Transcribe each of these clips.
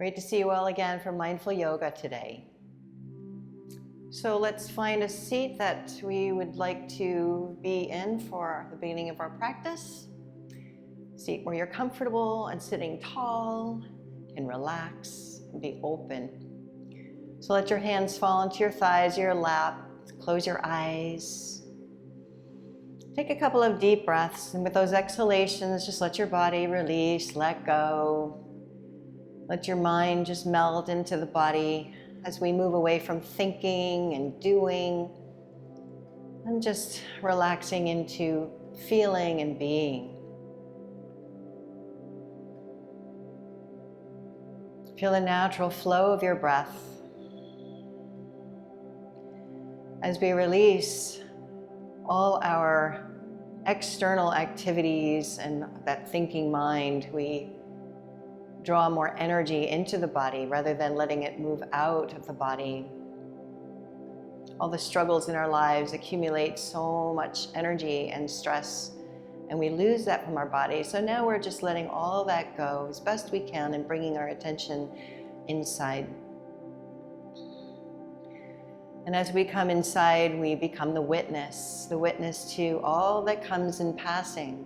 Great to see you all again for Mindful Yoga today. So let's find a seat that we would like to be in for the beginning of our practice. Seat where you're comfortable and sitting tall and relax and be open. So let your hands fall into your thighs, your lap. Close your eyes. Take a couple of deep breaths, and with those exhalations, just let your body release, let go. Let your mind just meld into the body as we move away from thinking and doing, and just relaxing into feeling and being. Feel the natural flow of your breath as we release all our external activities and that thinking mind. We draw more energy into the body rather than letting it move out of the body. All the struggles in our lives accumulate so much energy and stress, and we lose that from our body. So now we're just letting all that go as best we can and bringing our attention inside. And as we come inside, we become the witness to all that comes in passing.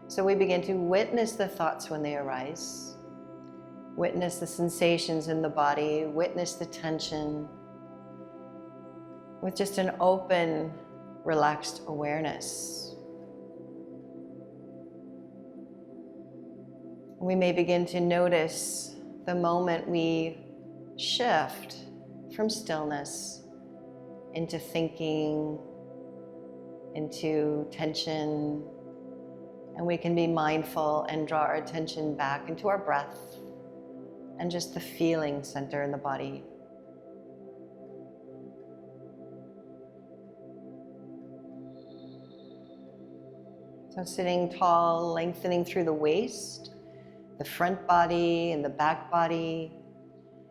So we begin to witness the thoughts when they arise. Witness the sensations in the body, witness the tension with just an open, relaxed awareness. We may begin to notice the moment we shift from stillness into thinking, into tension, and we can be mindful and draw our attention back into our breath and just the feeling center in the body. So sitting tall, lengthening through the waist, the front body and the back body,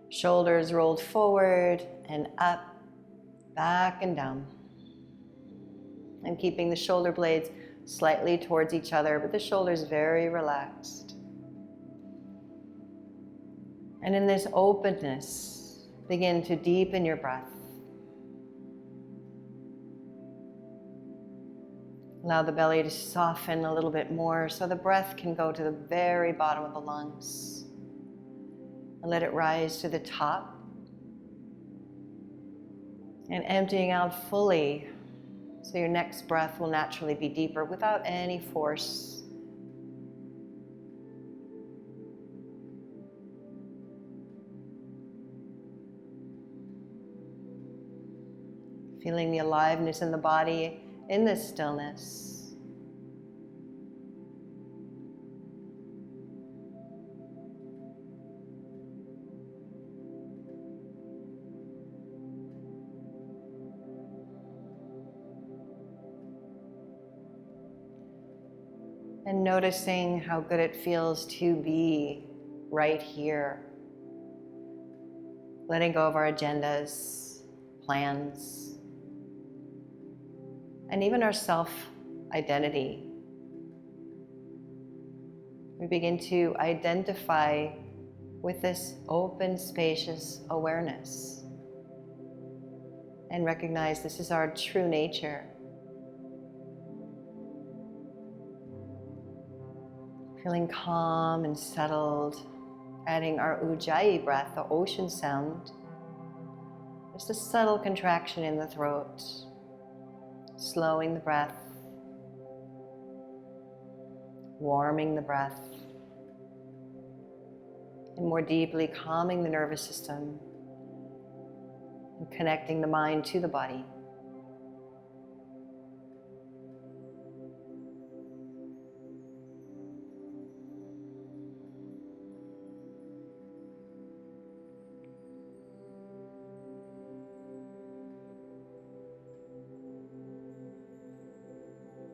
shoulders rolled forward and up, back and down. And keeping the shoulder blades slightly towards each other, but the shoulders very relaxed. And in this openness, begin to deepen your breath. Allow the belly to soften a little bit more so the breath can go to the very bottom of the lungs. And let it rise to the top. And emptying out fully, so your next breath will naturally be deeper without any force. Feeling the aliveness in the body in this stillness. And noticing how good it feels to be right here. Letting go of our agendas, plans, and even our self-identity. We begin to identify with this open, spacious awareness and recognize this is our true nature. Feeling calm and settled, adding our ujjayi breath, the ocean sound. Just a subtle contraction in the throat. Slowing the breath, warming the breath, and more deeply calming the nervous system and connecting the mind to the body.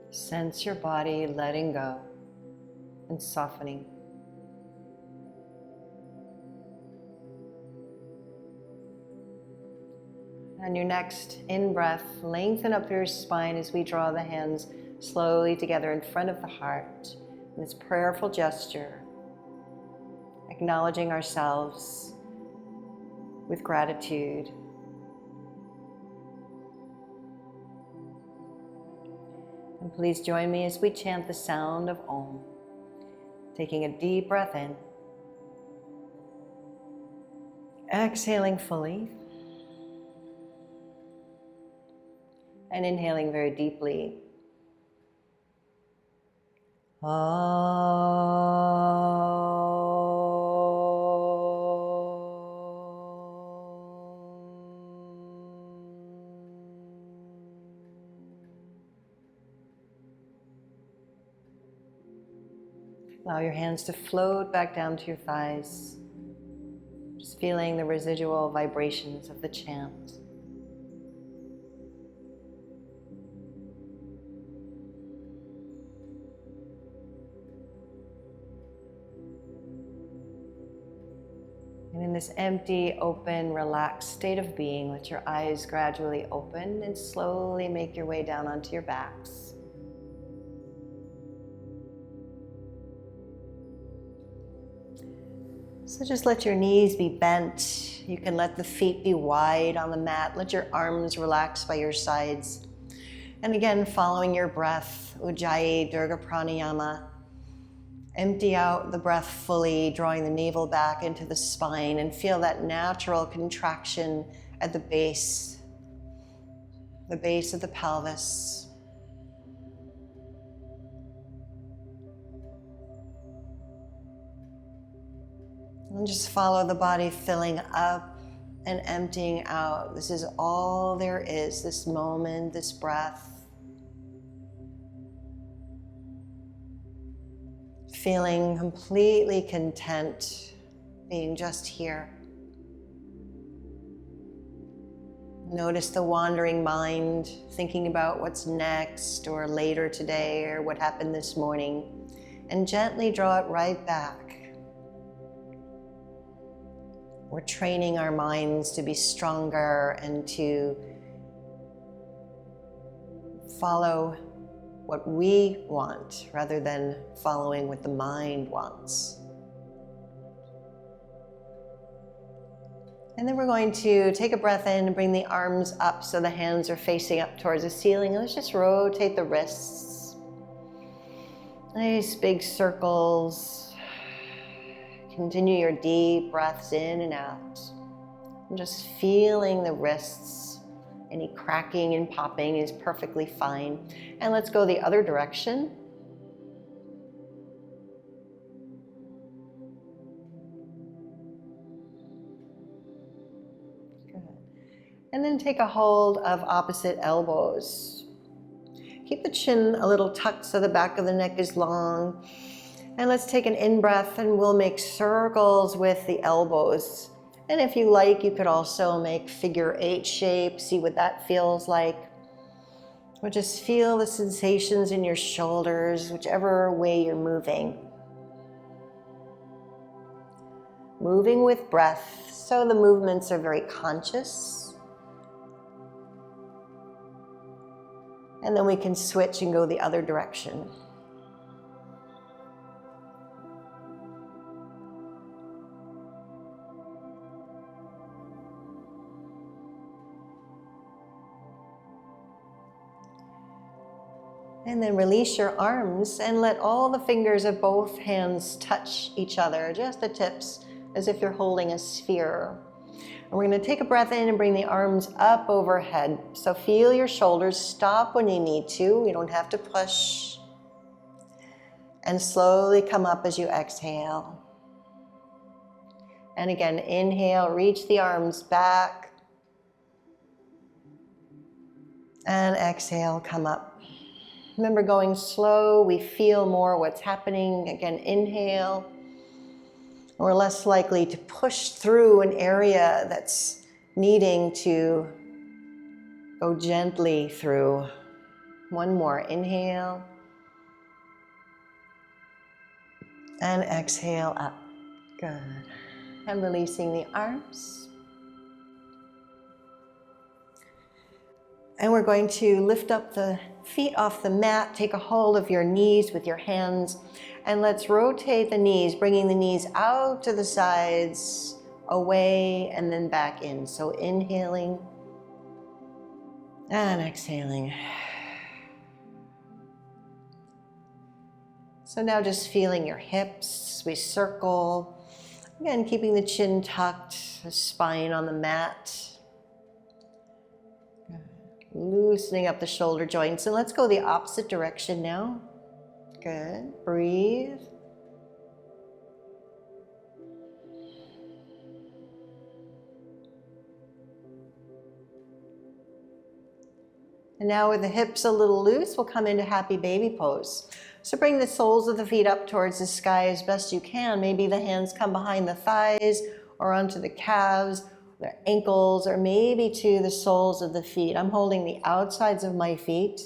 Sense your body letting go and softening. On your next in-breath, lengthen up your spine as we draw the hands slowly together in front of the heart in this prayerful gesture. acknowledging ourselves with gratitude. And please join me as we chant the sound of Om, taking a deep breath in, exhaling fully, and inhaling very deeply. Allow your hands to float back down to your thighs, just feeling the residual vibrations of the chant. And in this empty, open, relaxed state of being, let your eyes gradually open and slowly make your way down onto your backs. So just let your knees be bent. You can let the feet be wide on the mat. Let your arms relax by your sides. And again, following your breath, Ujjayi Dirga Pranayama. Empty out the breath fully, drawing the navel back into the spine, and feel that natural contraction at the base of the pelvis. And just follow the body filling up and emptying out. This is all there is, this moment, this breath. Feeling completely content being just here. Notice the wandering mind, thinking about what's next or later today or what happened this morning, and gently draw it right back. We're training our minds to be stronger and to follow what we want rather than following what the mind wants. And then we're going to take a breath in and bring the arms up so the hands are facing up towards the ceiling. And let's just rotate the wrists. Nice big circles. Continue your deep breaths in and out. And just feeling the wrists. Any cracking and popping is perfectly fine. And let's go the other direction. Good. And then take a hold of opposite elbows. Keep the chin a little tucked so the back of the neck is long. And let's take an in-breath and we'll make circles with the elbows. And if you like, you could also make figure 8 shape, see what that feels like. Or just feel the sensations in your shoulders, whichever way you're moving. Moving with breath, so the movements are very conscious. And then we can switch and go the other direction. And then release your arms and let all the fingers of both hands touch each other, just the tips, as if you're holding a sphere. And we're going to take a breath in and bring the arms up overhead. So feel your shoulders, stop when you need to. You don't have to push. And slowly come up as you exhale. And again, inhale, reach the arms back. And exhale, come up. Remember, going slow, we feel more what's happening. Again, inhale. We're less likely to push through an area that's needing to go gently through. One more, inhale. And exhale up. Good. And releasing the arms. And we're going to lift up the feet off the mat, take a hold of your knees with your hands, And let's rotate the knees, bringing the knees out to the sides, away, and then back in. So inhaling and exhaling. So now just feeling your hips, we circle. Again, keeping the chin tucked, the spine on the mat. Loosening up the shoulder joints. And let's go the opposite direction now. Good. Breathe. And now with the hips a little loose, we'll come into happy baby pose. So bring the soles of the feet up towards the sky as best you can. Maybe the hands come behind the thighs or onto the calves, the ankles, or maybe to the soles of the feet. I'm holding the outsides of my feet.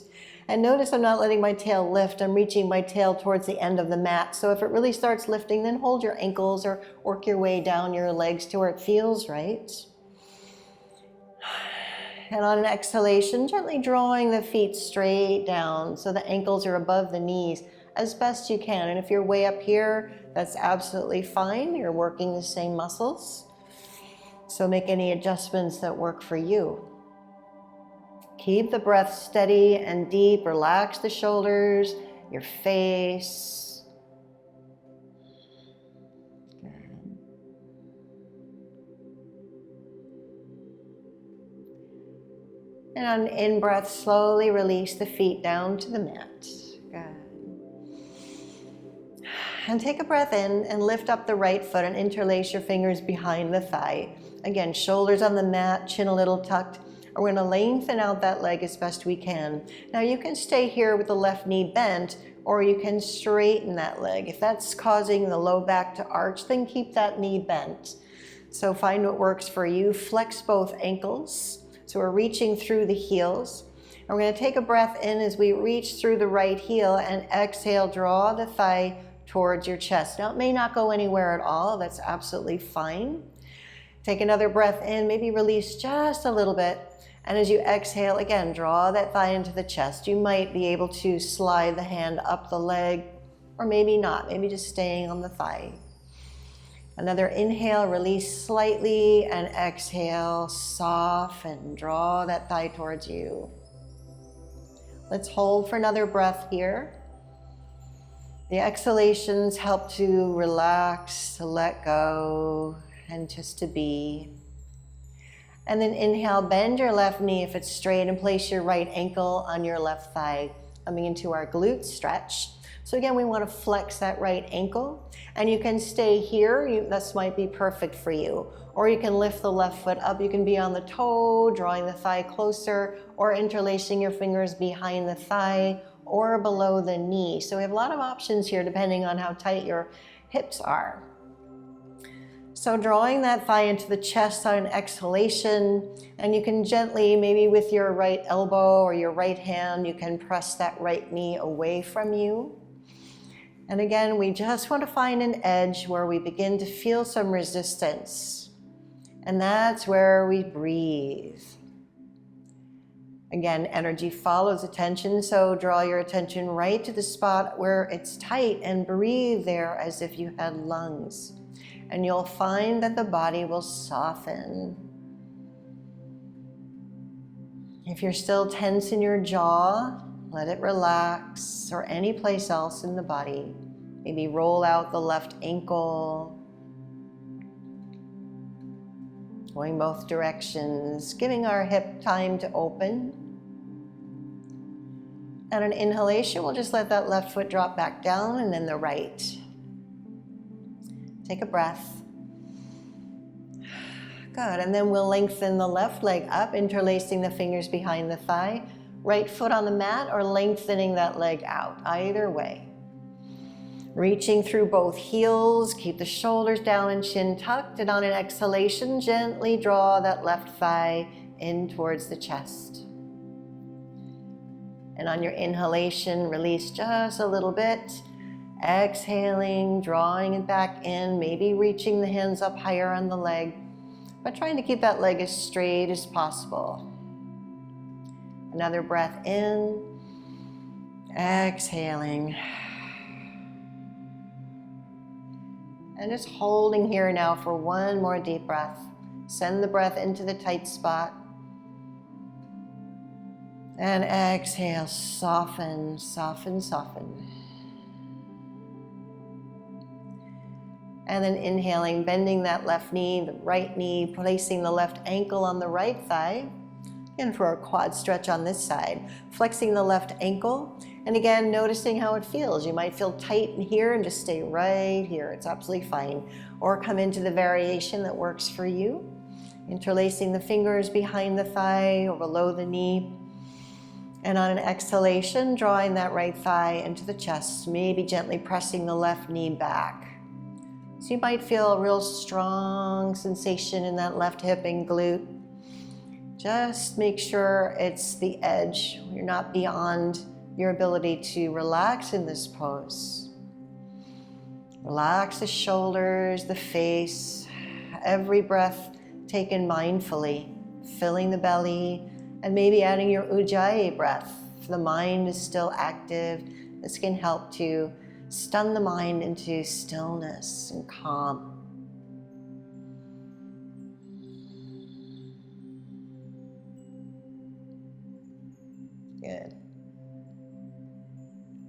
And notice I'm not letting my tail lift. I'm reaching my tail towards the end of the mat. So if it really starts lifting, then hold your ankles or work your way down your legs to where it feels right. And on an exhalation, gently drawing the feet straight down so the ankles are above the knees as best you can. And if you're way up here, that's absolutely fine. You're working the same muscles. So make any adjustments that work for you. Keep the breath steady and deep. Relax the shoulders, your face. Good. And on an in-breath, slowly release the feet down to the mat. Good. And take a breath in and lift up the right foot and interlace your fingers behind the thigh. Again, shoulders on the mat, chin a little tucked. We're going to lengthen out that leg as best we can. Now you can stay here with the left knee bent, or you can straighten that leg. If that's causing the low back to arch, then keep that knee bent. So find what works for you. Flex both ankles. So we're reaching through the heels. And we're going to take a breath in as we reach through the right heel and exhale, draw the thigh towards your chest. Now it may not go anywhere at all. That's absolutely fine. Take another breath in, maybe release just a little bit. And as you exhale, again, draw that thigh into the chest. You might be able to slide the hand up the leg, or maybe not, maybe just staying on the thigh. Another inhale, release slightly, and exhale, soften, draw that thigh towards you. Let's hold for another breath here. The exhalations help to relax, to let go, and just to be. And then inhale, bend your left knee if it's straight and place your right ankle on your left thigh, coming into our glute stretch. So again, we want to flex that right ankle, and you can stay here. This might be perfect for you. Or you can lift the left foot up. You can be on the toe, drawing the thigh closer, or interlacing your fingers behind the thigh or below the knee. So we have a lot of options here depending on how tight your hips are. So drawing that thigh into the chest on an exhalation, and you can gently, maybe with your right elbow or your right hand, you can press that right knee away from you. And again, we just want to find an edge where we begin to feel some resistance. And that's where we breathe. Again, energy follows attention, so draw your attention right to the spot where it's tight and breathe there as if you had lungs. And you'll find that the body will soften. If you're still tense in your jaw, let it relax, or any place else in the body. Maybe roll out the left ankle, going both directions, giving our hip time to open. And an inhalation, we'll just let that left foot drop back down, and then the right. Take a breath. Good, and then we'll lengthen the left leg up, interlacing the fingers behind the thigh. Right foot on the mat, or lengthening that leg out, either way. Reaching through both heels, keep the shoulders down and chin tucked, and on an exhalation, gently draw that left thigh in towards the chest. And on your inhalation, release just a little bit. Exhaling, drawing it back in, maybe reaching the hands up higher on the leg, but trying to keep that leg as straight as possible. Another breath in, exhaling. And just holding here now for one more deep breath. Send the breath into the tight spot. And exhale, soften, soften, soften. And then inhaling, bending that left knee, the right knee, placing the left ankle on the right thigh. And for our quad stretch on this side, flexing the left ankle. And again, noticing how it feels. You might feel tight in here and just stay right here. It's absolutely fine. Or come into the variation that works for you. Interlacing the fingers behind the thigh or below the knee. And on an exhalation, drawing that right thigh into the chest, maybe gently pressing the left knee back. So you might feel a real strong sensation in that left hip and glute. Just make sure it's the edge. You're not beyond your ability to relax in this pose. Relax the shoulders, the face, every breath taken mindfully, filling the belly, and maybe adding your Ujjayi breath. If the mind is still active, this can help to stun the mind into stillness and calm. Good.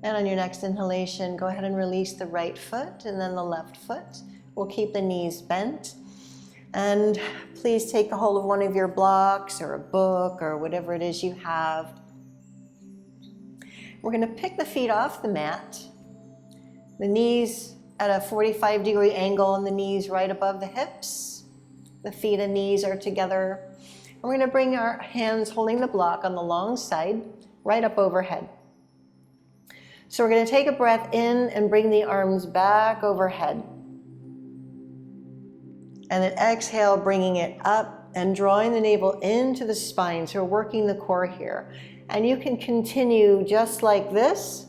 And on your next inhalation, go ahead and release the right foot and then the left foot. We'll keep the knees bent. And please take a hold of one of your blocks or a book or whatever it is you have. We're going to pick the feet off the mat. The knees at a 45-degree angle and the knees right above the hips. The feet and knees are together. And we're going to bring our hands holding the block on the long side, right up overhead. So we're going to take a breath in and bring the arms back overhead. And then exhale, bringing it up and drawing the navel into the spine. So we're working the core here. And you can continue just like this.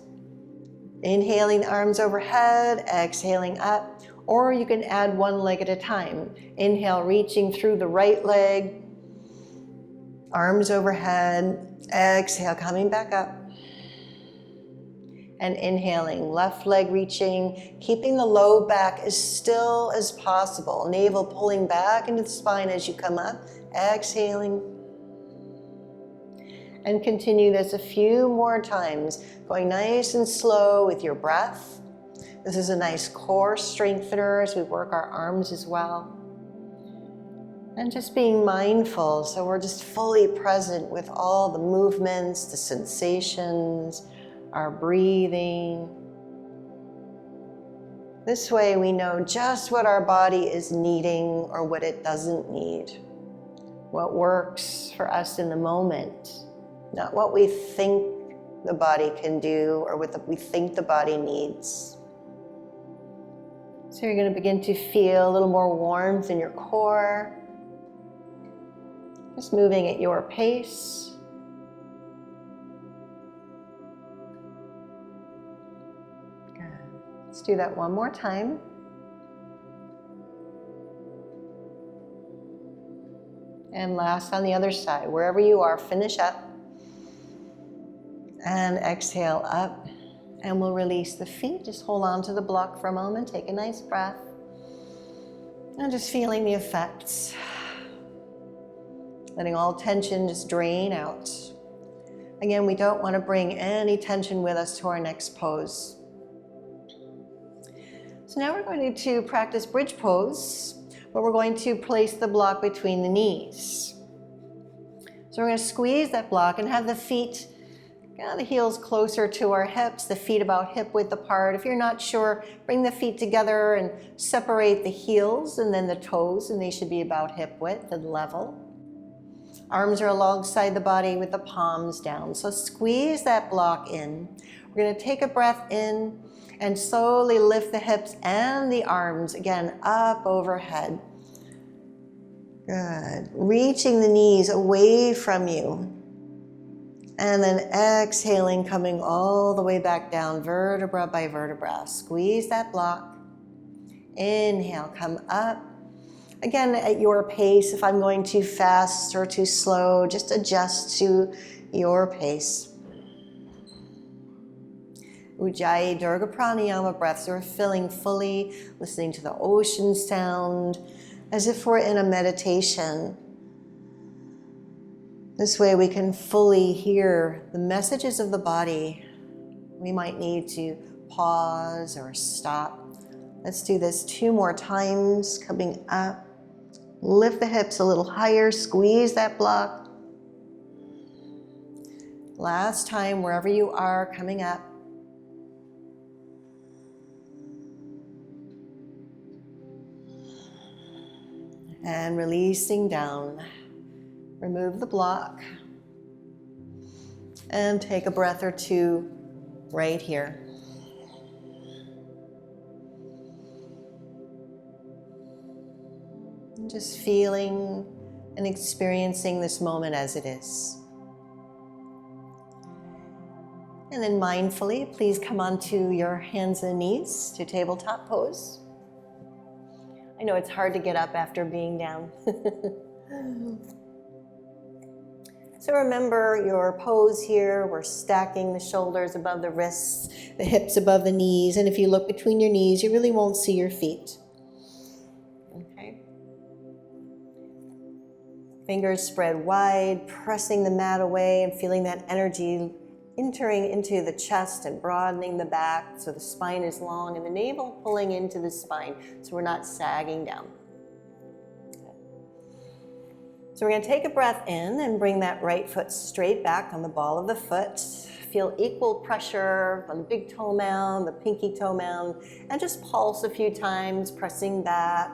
Inhaling the arms overhead, exhaling up, or you can add one leg at a time. Inhale, reaching through the right leg, arms overhead, exhale, coming back up. And inhaling, left leg reaching, keeping the low back as still as possible. Navel pulling back into the spine as you come up, exhaling. And continue this a few more times, going nice and slow with your breath. This is a nice core strengthener as we work our arms as well. And just being mindful, so we're just fully present with all the movements, the sensations, our breathing. This way we know just what our body is needing or what it doesn't need. What works for us in the moment. Not what we think the body can do or what we think the body needs. So you're going to begin to feel a little more warmth in your core. Just moving at your pace. Good. Let's do that one more time. And last on the other side, wherever you are, finish up. And exhale up, and we'll release the feet. Just hold on to the block for a moment. Take a nice breath. And just feeling the effects. Letting all tension just drain out. Again, we don't want to bring any tension with us to our next pose. So now we're going to practice bridge pose, where we're going to place the block between the knees. So we're going to squeeze that block and have the feet, the heels closer to our hips, the feet about hip width apart. If you're not sure, bring the feet together and separate the heels and then the toes, and they should be about hip width and level. Arms are alongside the body with the palms down. So squeeze that block in. We're going to take a breath in and slowly lift the hips and the arms, again, up overhead. Good. Reaching the knees away from you. And then exhaling, coming all the way back down, vertebra by vertebra. Squeeze that block. Inhale, come up. Again, at your pace. If I'm going too fast or too slow, just adjust to your pace. Ujjayi Durga Pranayama breaths. We're filling fully, listening to the ocean sound, as if we're in a meditation. This way we can fully hear the messages of the body. We might need to pause or stop. Let's do this 2 more times, coming up. Lift the hips a little higher, squeeze that block. Last time, wherever you are, coming up. And releasing down. Remove the block. And take a breath or 2 right here. And just feeling and experiencing this moment as it is. And then mindfully, please come onto your hands and knees to tabletop pose. I know it's hard to get up after being down. So remember your pose here. We're stacking the shoulders above the wrists, the hips above the knees. And if you look between your knees, you really won't see your feet. Okay. Fingers spread wide, pressing the mat away and feeling that energy entering into the chest and broadening the back so the spine is long and the navel pulling into the spine so we're not sagging down. So we're going to take a breath in and bring that right foot straight back on the ball of the foot. Feel equal pressure on the big toe mound, the pinky toe mound, and just pulse a few times, pressing back,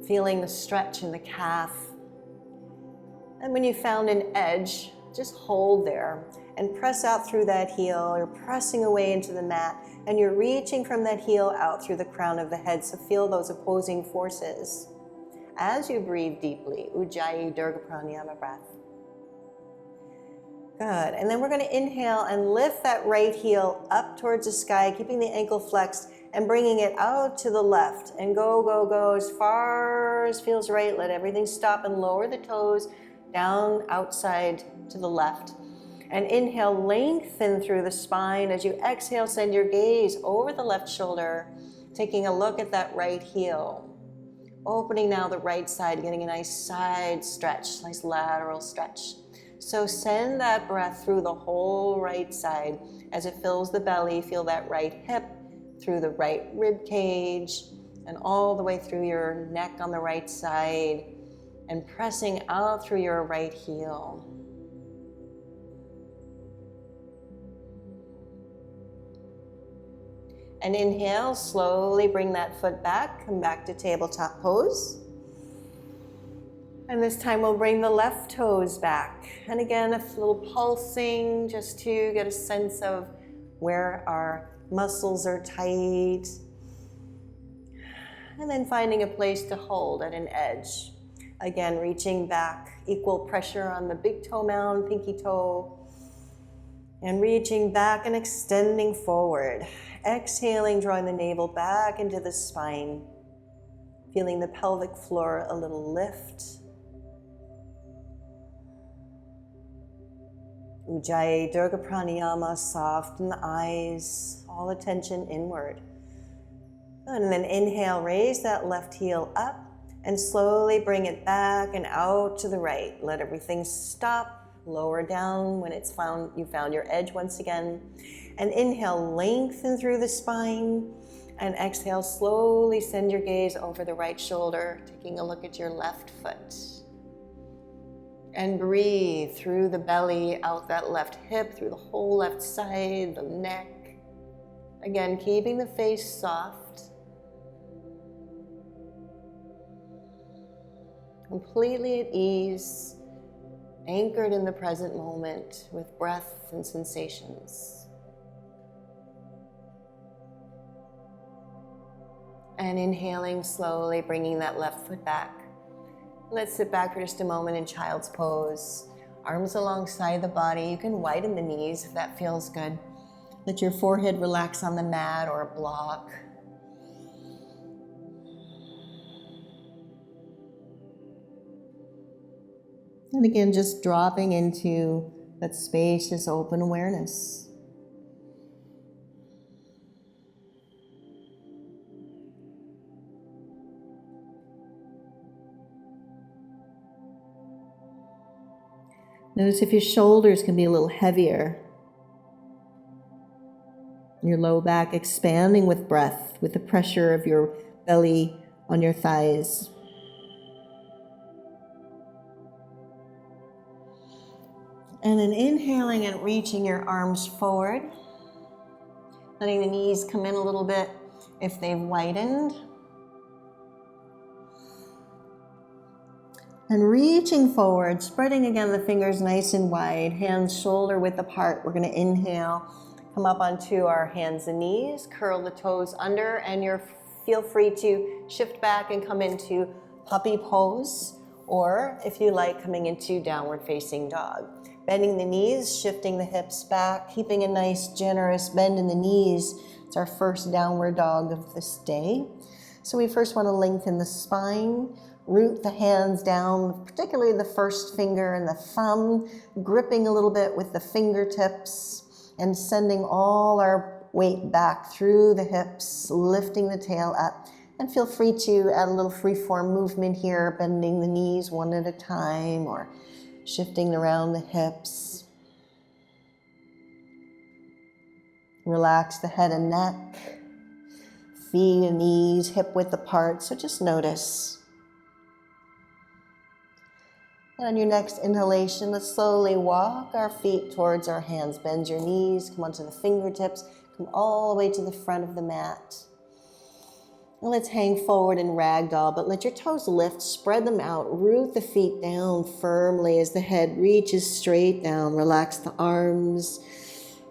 feeling the stretch in the calf. And when you found an edge, just hold there and press out through that heel. You're pressing away into the mat and you're reaching from that heel out through the crown of the head. So feel those opposing forces. As you breathe deeply, Ujjayi Durga Pranayama breath. Good, and then we're going to inhale and lift that right heel up towards the sky, keeping the ankle flexed and bringing it out to the left. And go, go, go as far as feels right. Let everything stop and lower the toes down outside to the left. And inhale, lengthen through the spine. As you exhale, send your gaze over the left shoulder, taking a look at that right heel. Opening now the right side, getting a nice side stretch, nice lateral stretch. So send that breath through the whole right side. As it fills the belly, feel that right hip through the right rib cage and all the way through your neck on the right side and pressing out through your right heel. And inhale, slowly bring that foot back, come back to tabletop pose. And this time we'll bring the left toes back. And again, a little pulsing just to get a sense of where our muscles are tight. And then finding a place to hold at an edge. Again, reaching back, equal pressure on the big toe mound, pinky toe. And reaching back and extending forward. Exhaling, drawing the navel back into the spine. Feeling the pelvic floor a little lift. Ujjayi Durga Pranayama, soften the eyes, all attention inward. And then inhale, raise that left heel up and slowly bring it back and out to the right. Let everything stop, lower down when you found your edge once again. And inhale, lengthen through the spine. And exhale, slowly send your gaze over the right shoulder, taking a look at your left foot. And breathe through the belly, out that left hip, through the whole left side, the neck. Again, keeping the face soft. Completely at ease, anchored in the present moment with breath and sensations. And inhaling slowly, bringing that left foot back. Let's sit back for just a moment in child's pose. Arms alongside the body. You can widen the knees if that feels good. Let your forehead relax on the mat or a block. And again, just dropping into that spacious, open awareness. Notice if your shoulders can be a little heavier. Your low back expanding with breath, with the pressure of your belly on your thighs. And then inhaling and reaching your arms forward. Letting the knees come in a little bit if they've widened. And reaching forward, spreading again the fingers nice and wide, hands shoulder width apart. We're going to inhale, come up onto our hands and knees, curl the toes under, and feel free to shift back and come into puppy pose, or if you like, coming into downward facing dog. Bending the knees, shifting the hips back, keeping a nice generous bend in the knees. It's our first downward dog of this day. So we first want to lengthen the spine, root the hands down, particularly the first finger and the thumb, gripping a little bit with the fingertips and sending all our weight back through the hips, lifting the tail up. And feel free to add a little free-form movement here, bending the knees one at a time or shifting around the hips. Relax the head and neck, feet and knees hip width apart, so just notice. And on your next inhalation, let's slowly walk our feet towards our hands. Bend your knees, come onto the fingertips, come all the way to the front of the mat. And let's hang forward in ragdoll, but let your toes lift, spread them out, root the feet down firmly as the head reaches straight down. Relax the arms.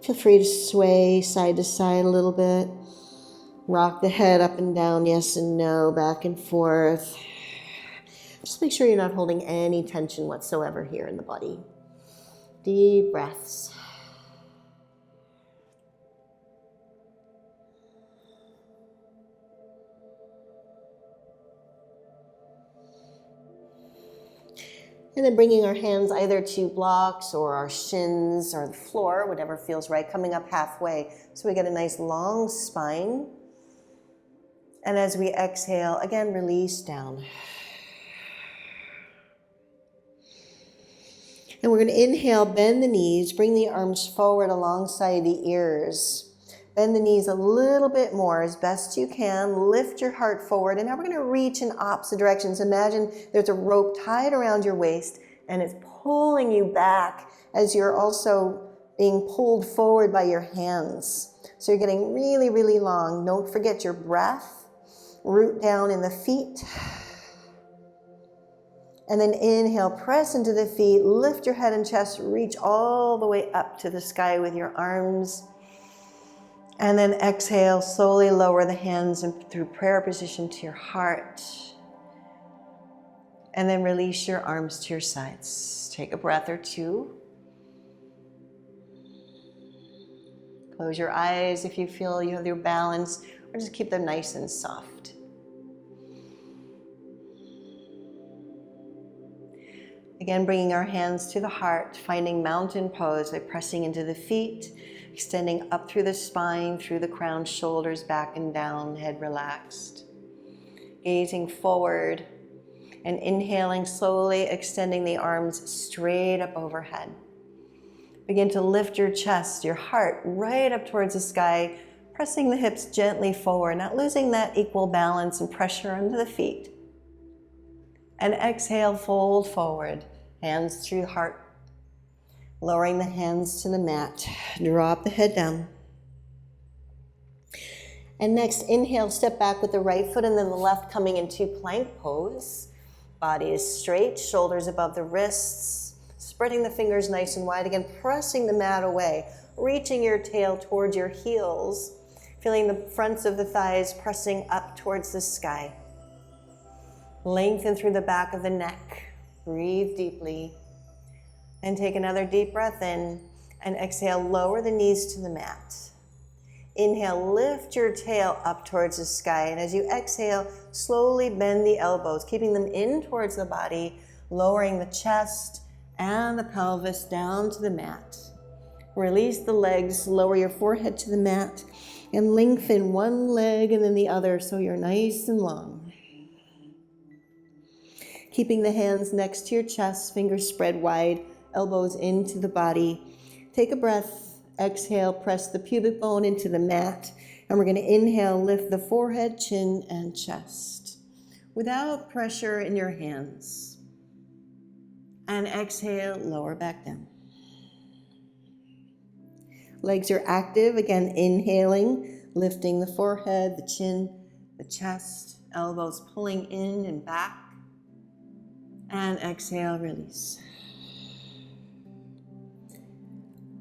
Feel free to sway side to side a little bit. Rock the head up and down, yes and no, back and forth. Just make sure you're not holding any tension whatsoever here in the body. Deep breaths. And then bringing our hands either to blocks or our shins or the floor, whatever feels right, coming up halfway. So we get a nice long spine. And as we exhale, again, release down. And we're going to inhale, bend the knees, bring the arms forward alongside the ears. Bend the knees a little bit more as best you can. Lift your heart forward. And now we're going to reach in opposite directions. Imagine there's a rope tied around your waist and it's pulling you back as you're also being pulled forward by your hands. So you're getting really, really long. Don't forget your breath. Root down in the feet. And then inhale, press into the feet, lift your head and chest, reach all the way up to the sky with your arms. And then exhale, slowly lower the hands and through prayer position to your heart. And then release your arms to your sides. Take a breath or two. Close your eyes if you feel you have your balance, or just keep them nice and soft. Again, bringing our hands to the heart, finding mountain pose by pressing into the feet, extending up through the spine, through the crown, shoulders back and down, head relaxed. Gazing forward and inhaling, slowly extending the arms straight up overhead. Begin to lift your chest, your heart right up towards the sky, pressing the hips gently forward, not losing that equal balance and pressure under the feet. And exhale, fold forward, hands through the heart. Lowering the hands to the mat, drop the head down. And next, inhale, step back with the right foot and then the left coming into plank pose. Body is straight, shoulders above the wrists, spreading the fingers nice and wide. Again, pressing the mat away, reaching your tail towards your heels, feeling the fronts of the thighs pressing up towards the sky. Lengthen through the back of the neck. Breathe deeply. And take another deep breath in. And exhale, lower the knees to the mat. Inhale, lift your tail up towards the sky. And as you exhale, slowly bend the elbows, keeping them in towards the body, lowering the chest and the pelvis down to the mat. Release the legs, lower your forehead to the mat, and lengthen one leg and then the other so you're nice and long. Keeping the hands next to your chest, fingers spread wide, elbows into the body. Take a breath, exhale, press the pubic bone into the mat. And we're going to inhale, lift the forehead, chin, and chest without pressure in your hands. And exhale, lower back down. Legs are active. Again, inhaling, lifting the forehead, the chin, the chest, elbows pulling in and back. And exhale, release.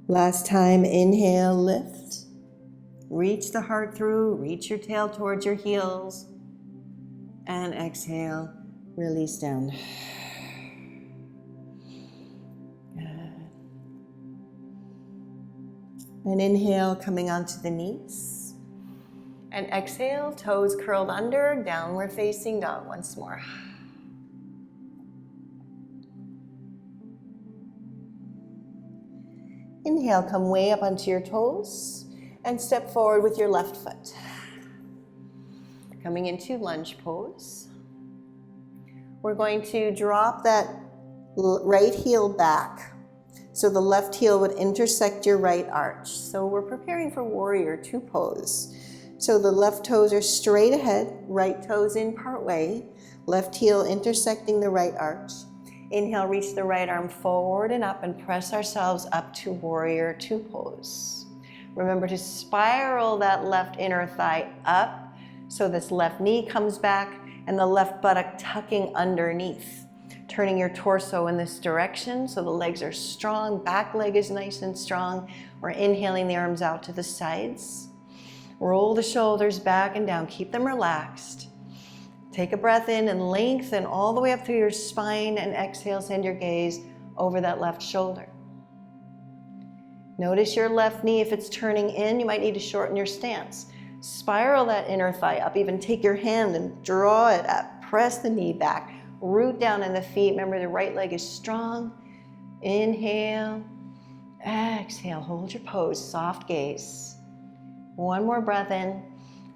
Last time, inhale, lift. Reach the heart through, reach your tail towards your heels. And exhale, release down. Good. And inhale, coming onto the knees. And exhale, toes curled under, downward facing dog once more. Inhale, come way up onto your toes and step forward with your left foot. Coming into lunge pose. We're going to drop that right heel back so the left heel would intersect your right arch. So we're preparing for warrior two pose. So the left toes are straight ahead, right toes in part way, left heel intersecting the right arch. Inhale, reach the right arm forward and up and press ourselves up to warrior two pose. Remember to spiral that left inner thigh up so this left knee comes back and the left buttock tucking underneath. Turning your torso in this direction so the legs are strong, back leg is nice and strong. We're inhaling the arms out to the sides. Roll the shoulders back and down, keep them relaxed. Take a breath in and lengthen all the way up through your spine, and exhale, send your gaze over that left shoulder. Notice your left knee, if it's turning in, you might need to shorten your stance. Spiral that inner thigh up, even take your hand and draw it up. Press the knee back, root down in the feet. Remember the right leg is strong. Inhale, exhale, hold your pose, soft gaze. One more breath in.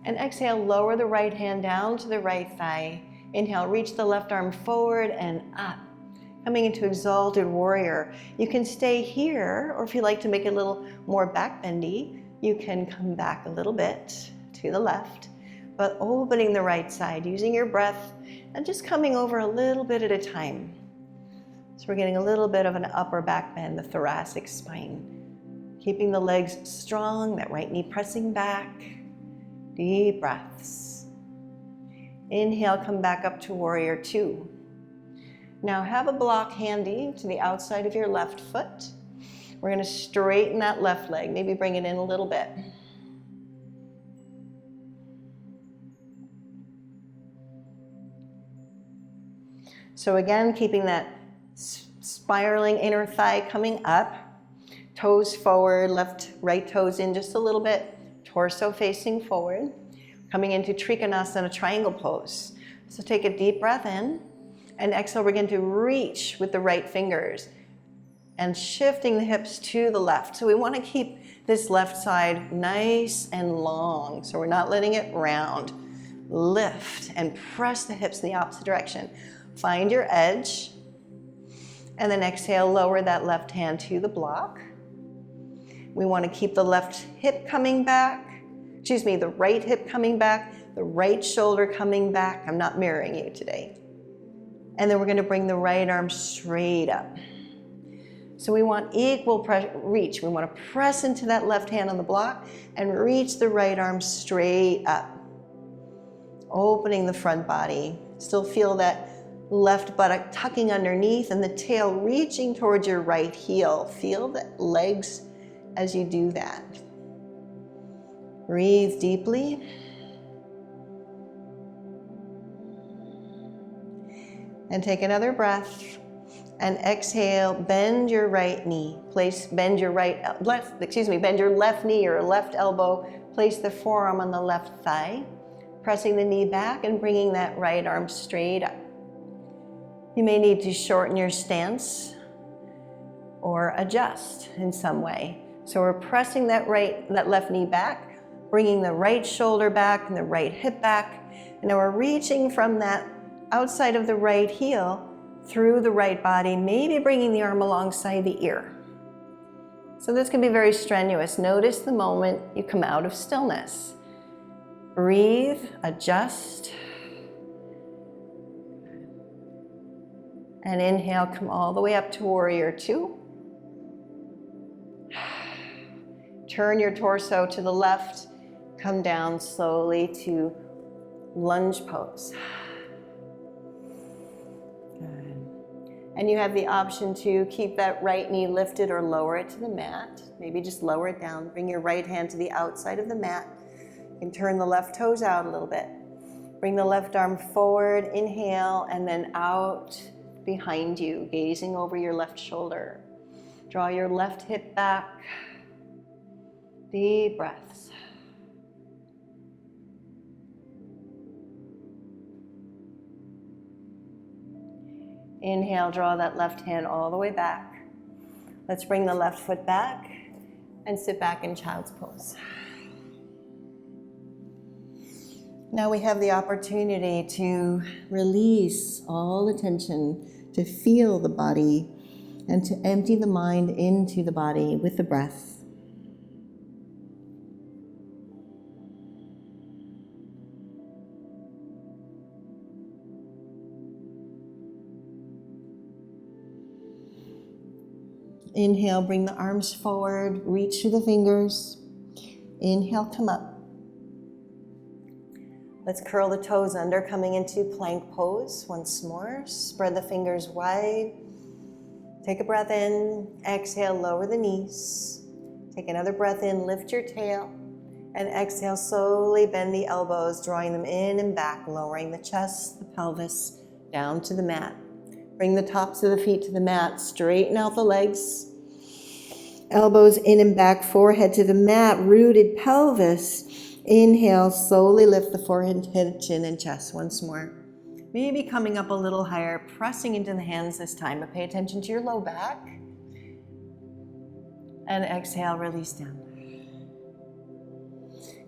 And exhale, lower the right hand down to the right thigh. Inhale, reach the left arm forward and up. Coming into exalted warrior. You can stay here, or if you like to make it a little more back bendy, you can come back a little bit to the left, but opening the right side, using your breath and just coming over a little bit at a time. So we're getting a little bit of an upper back bend, the thoracic spine. Keeping the legs strong, that right knee pressing back. Deep breaths. Inhale, come back up to warrior two. Now have a block handy to the outside of your left foot. We're going to straighten that left leg, maybe bring it in a little bit. So again, keeping that spiraling inner thigh coming up, toes forward, right toes in just a little bit. Torso facing forward, coming into Trikonasana triangle pose. So take a deep breath in, and exhale, we're going to reach with the right fingers and shifting the hips to the left. So we want to keep this left side nice and long, so we're not letting it round. Lift and press the hips in the opposite direction. Find your edge, and then exhale, lower that left hand to the block. We want to keep the left hip coming back, the right hip coming back, the right shoulder coming back. I'm not mirroring you today. And then we're going to bring the right arm straight up. So we want equal reach. We want to press into that left hand on the block and reach the right arm straight up. Opening the front body. Still feel that left buttock tucking underneath and the tail reaching towards your right heel. Feel the legs as you do that. Breathe deeply. And take another breath. And exhale, bend your right knee. Bend your left knee or left elbow. Place the forearm on the left thigh. Pressing the knee back and bringing that right arm straight up. You may need to shorten your stance or adjust in some way. So we're pressing that left knee back, bringing the right shoulder back and the right hip back. And now we're reaching from that outside of the right heel through the right body, maybe bringing the arm alongside the ear. So this can be very strenuous. Notice the moment you come out of stillness. Breathe, adjust. And inhale, come all the way up to warrior two. Turn your torso to the left. Come down slowly to lunge pose. Good. And you have the option to keep that right knee lifted or lower it to the mat. Maybe just lower it down. Bring your right hand to the outside of the mat. You can turn the left toes out a little bit. Bring the left arm forward, inhale, and then out behind you, gazing over your left shoulder. Draw your left hip back. Deep breaths. Inhale, draw that left hand all the way back. Let's bring the left foot back and sit back in child's pose. Now we have the opportunity to release all the tension, to feel the body, and to empty the mind into the body with the breath. Inhale, bring the arms forward, reach through the fingers. Inhale, come up. Let's curl the toes under, coming into plank pose once more. Spread the fingers wide. Take a breath in. Exhale, lower the knees. Take another breath in, lift your tail. And exhale, slowly bend the elbows, drawing them in and back, lowering the chest, the pelvis, down to the mat. Bring the tops of the feet to the mat. Straighten out the legs. Elbows in and back, forehead to the mat, rooted pelvis. Inhale, slowly lift the forehead, head, chin, and chest once more. Maybe coming up a little higher, pressing into the hands this time, but pay attention to your low back. And exhale, release down.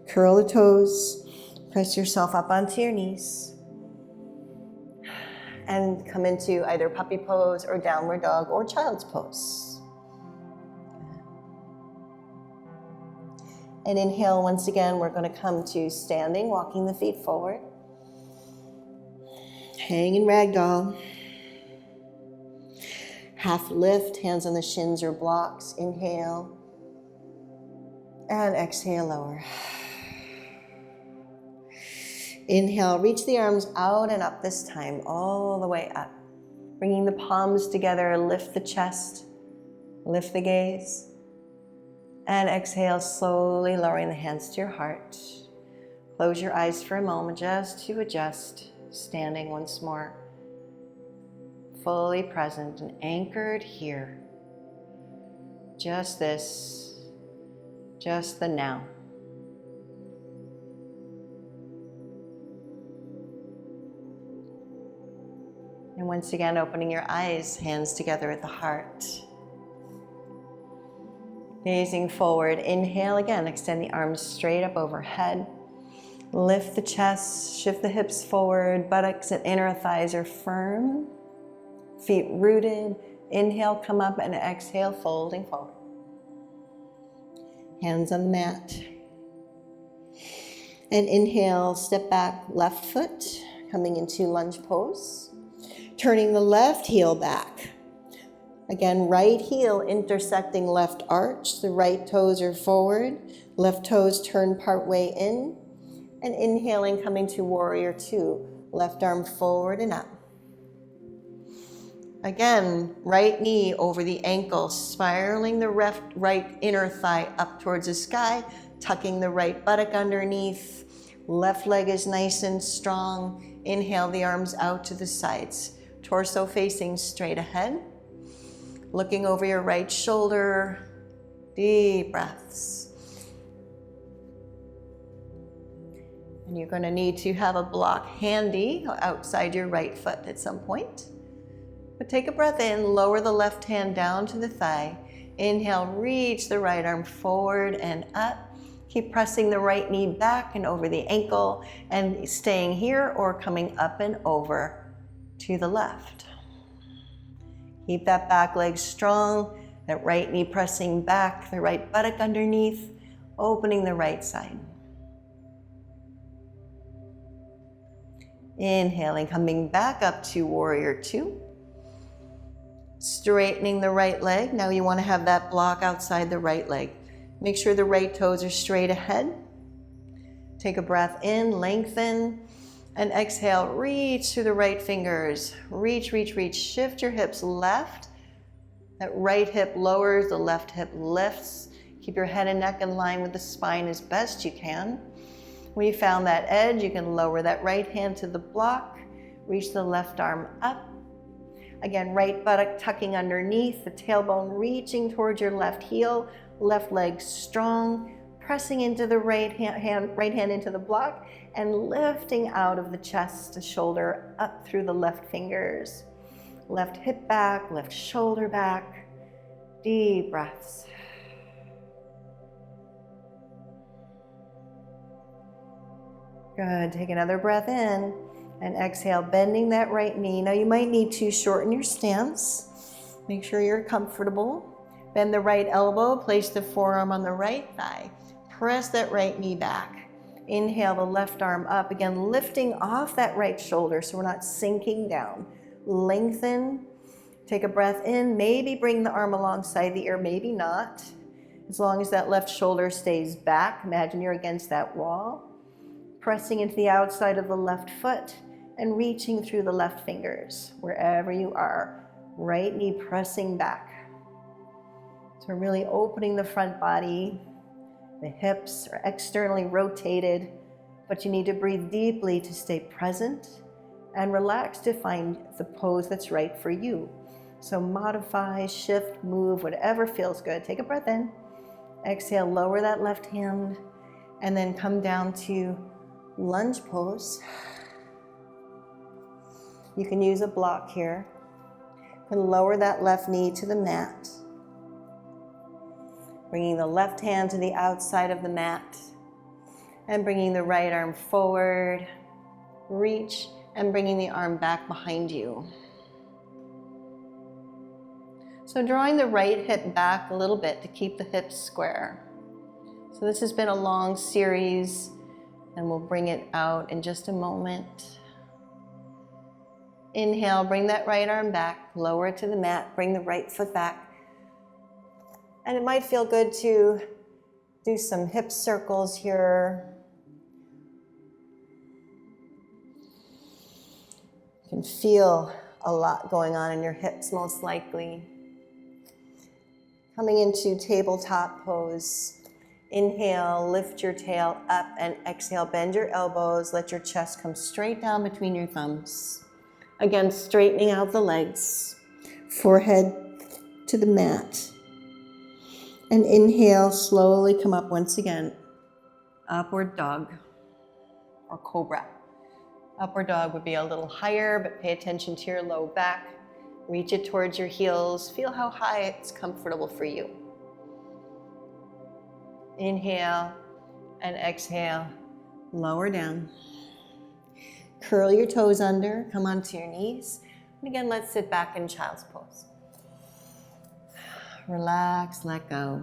Curl the toes, press yourself up onto your knees. And come into either puppy pose or downward dog or child's pose. And inhale, once again, we're going to come to standing, walking the feet forward. Hang in ragdoll. Half lift, hands on the shins or blocks. Inhale. And exhale, lower. Inhale, reach the arms out and up this time, all the way up. Bringing the palms together, lift the chest, lift the gaze. And exhale, slowly lowering the hands to your heart. Close your eyes for a moment just to adjust, standing once more. Fully present and anchored here. Just this, just the now. And once again, opening your eyes, hands together at the heart. Gazing forward, inhale again, extend the arms straight up overhead. Lift the chest, shift the hips forward, buttocks and inner thighs are firm. Feet rooted. Inhale, come up, and exhale, folding forward. Hands on the mat. And inhale, step back, left foot, coming into lunge pose. Turning the left heel back. Again, right heel intersecting left arch. The right toes are forward. Left toes turn part way in. And inhaling, coming to warrior two. Left arm forward and up. Again, right knee over the ankle, spiraling the right inner thigh up towards the sky, tucking the right buttock underneath. Left leg is nice and strong. Inhale the arms out to the sides. Torso facing straight ahead. Looking over your right shoulder, deep breaths. And you're going to need to have a block handy outside your right foot at some point. But take a breath in, lower the left hand down to the thigh. Inhale, reach the right arm forward and up. Keep pressing the right knee back and over the ankle and staying here or coming up and over to the left. Keep that back leg strong, that right knee pressing back, the right buttock underneath, opening the right side. Inhaling, coming back up to warrior two. Straightening the right leg. Now you want to have that block outside the right leg. Make sure the right toes are straight ahead. Take a breath in, lengthen, and exhale, reach through the right fingers. Reach, reach, reach. Shift your hips left. That right hip lowers, the left hip lifts. Keep your head and neck in line with the spine as best you can. When you found that edge, you can lower that right hand to the block. Reach the left arm up. Again, right buttock tucking underneath, the tailbone reaching towards your left heel, left leg strong, pressing into the right hand into the block, and lifting out of the chest to shoulder up through the left fingers. Left hip back, left shoulder back. Deep breaths. Good, take another breath in. And exhale, bending that right knee. Now you might need to shorten your stance. Make sure you're comfortable. Bend the right elbow, place the forearm on the right thigh. Press that right knee back. Inhale the left arm up. Again, lifting off that right shoulder so we're not sinking down. Lengthen. Take a breath in. Maybe bring the arm alongside the ear, maybe not. As long as that left shoulder stays back, imagine you're against that wall. Pressing into the outside of the left foot. And reaching through the left fingers, wherever you are. Right knee pressing back. So really opening the front body. The hips are externally rotated, but you need to breathe deeply to stay present and relax to find the pose that's right for you. So modify, shift, move, whatever feels good. Take a breath in. Exhale, lower that left hand, and then come down to lunge pose. You can use a block here. You can lower that left knee to the mat. Bringing the left hand to the outside of the mat. And bringing the right arm forward. Reach and bringing the arm back behind you. So drawing the right hip back a little bit to keep the hips square. So this has been a long series and we'll bring it out in just a moment. Inhale, bring that right arm back, lower it to the mat, bring the right foot back. And it might feel good to do some hip circles here. You can feel a lot going on in your hips, most likely. Coming into tabletop pose. Inhale, lift your tail up, and exhale, bend your elbows, let your chest come straight down between your thumbs. Again, straightening out the legs, forehead to the mat. And inhale, slowly come up once again. Upward dog or cobra. Upward dog would be a little higher, but pay attention to your low back. Reach it towards your heels. Feel how high it's comfortable for you. Inhale and exhale, lower down. Curl your toes under, come onto your knees. And again, let's sit back in child's pose. Relax, let go.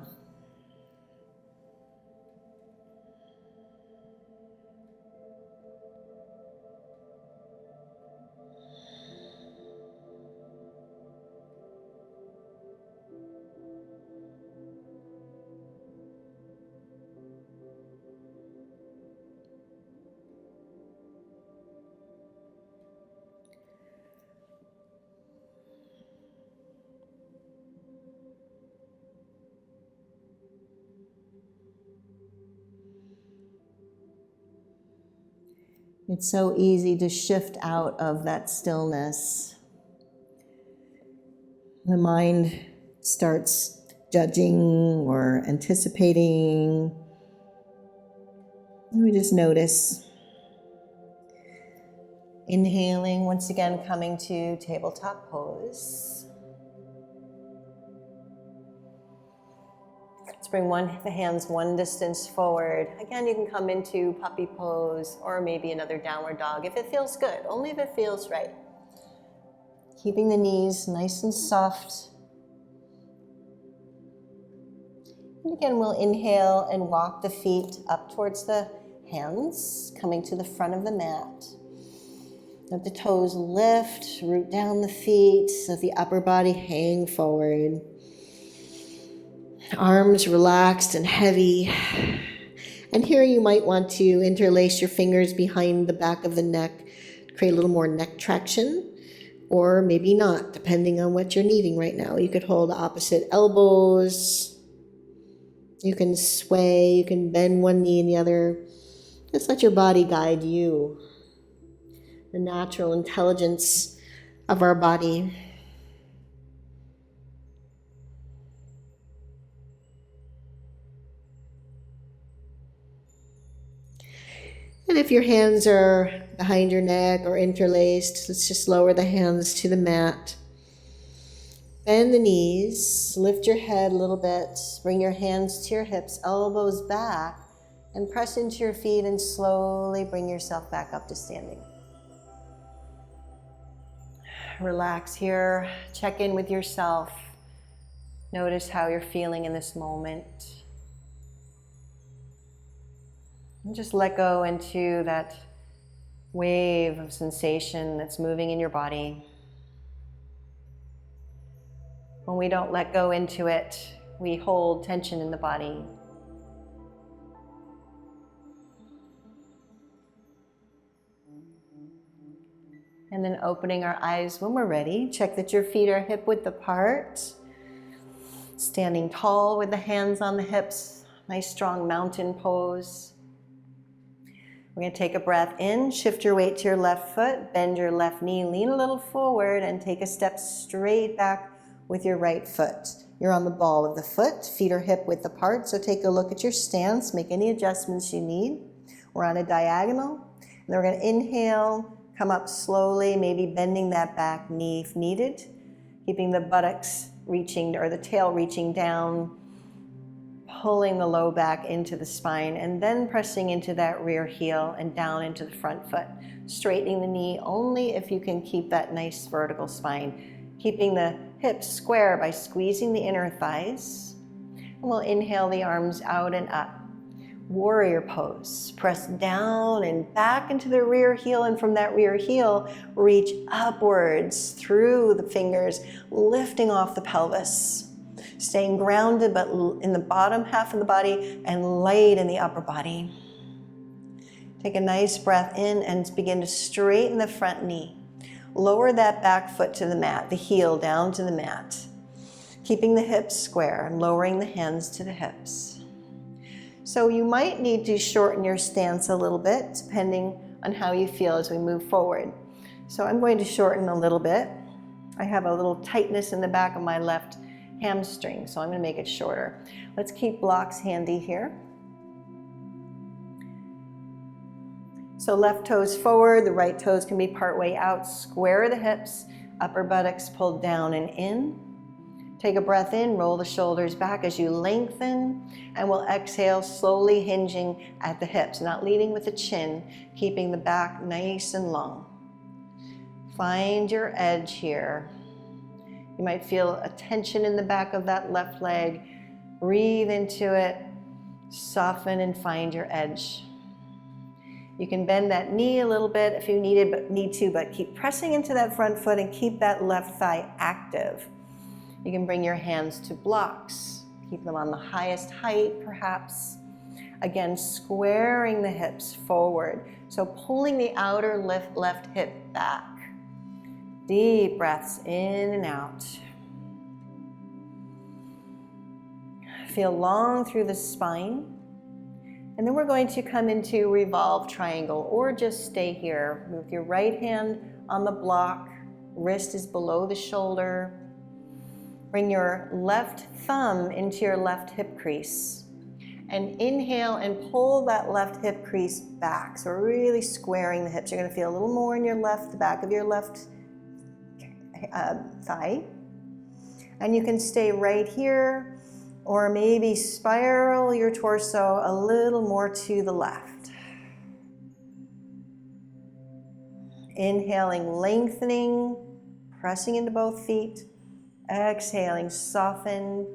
It's so easy to shift out of that stillness. The mind starts judging or anticipating. And we just notice. Inhaling, once again coming to tabletop pose. Let's bring the hands one distance forward. Again, you can come into puppy pose or maybe another downward dog if it feels good, only if it feels right. Keeping the knees nice and soft. And again, we'll inhale and walk the feet up towards the hands, coming to the front of the mat. Let the toes lift, root down the feet, let the upper body hang forward. Arms relaxed and heavy. And here you might want to interlace your fingers behind the back of the neck, create a little more neck traction, or maybe not, depending on what you're needing right now. You could hold opposite elbows. You can sway, you can bend one knee and the other. Just let your body guide you. The natural intelligence of our body. And if your hands are behind your neck or interlaced, let's just lower the hands to the mat. Bend the knees, lift your head a little bit, bring your hands to your hips, elbows back, and press into your feet and slowly bring yourself back up to standing. Relax here, check in with yourself. Notice how you're feeling in this moment. And just let go into that wave of sensation that's moving in your body. When we don't let go into it, we hold tension in the body. And then opening our eyes when we're ready. Check that your feet are hip width apart. Standing tall with the hands on the hips. Nice strong mountain pose. We're going to take a breath in, shift your weight to your left foot, bend your left knee, lean a little forward, and take a step straight back with your right foot. You're on the ball of the foot, feet are hip width apart, so take a look at your stance, make any adjustments you need. We're on a diagonal, and then we're going to inhale, come up slowly, maybe bending that back knee if needed, keeping the buttocks reaching, or the tail reaching down, pulling the low back into the spine, and then pressing into that rear heel and down into the front foot. Straightening the knee only if you can keep that nice vertical spine. Keeping the hips square by squeezing the inner thighs. And we'll inhale the arms out and up. Warrior pose. Press down and back into the rear heel, and from that rear heel, reach upwards through the fingers, lifting off the pelvis. Staying grounded but in the bottom half of the body and light in the upper body. Take a nice breath in and begin to straighten the front knee. Lower that back foot to the mat, the heel down to the mat. Keeping the hips square and lowering the hands to the hips. So you might need to shorten your stance a little bit depending on how you feel as we move forward. So I'm going to shorten a little bit. I have a little tightness in the back of my left hamstring, so I'm going to make it shorter. Let's keep blocks handy here. So left toes forward, the right toes can be part way out. Square the hips, upper buttocks pulled down and in. Take a breath in, roll the shoulders back as you lengthen, and we'll exhale, slowly hinging at the hips, not leading with the chin, keeping the back nice and long. Find your edge here. You might feel a tension in the back of that left leg. Breathe into it, soften and find your edge. You can bend that knee a little bit if you need to, but keep pressing into that front foot and keep that left thigh active. You can bring your hands to blocks. Keep them on the highest height, perhaps. Again, squaring the hips forward. So pulling the outer left hip back. Deep breaths in and out. Feel long through the spine. And then we're going to come into revolve triangle, or just stay here with your right hand on the block. Wrist is below the shoulder. Bring your left thumb into your left hip crease. And inhale and pull that left hip crease back. So we're really squaring the hips. You're going to feel a little more in your left, the back of your left thigh. And you can stay right here, or maybe spiral your torso a little more to the left. Inhaling, lengthening. Pressing into both feet. Exhaling, soften.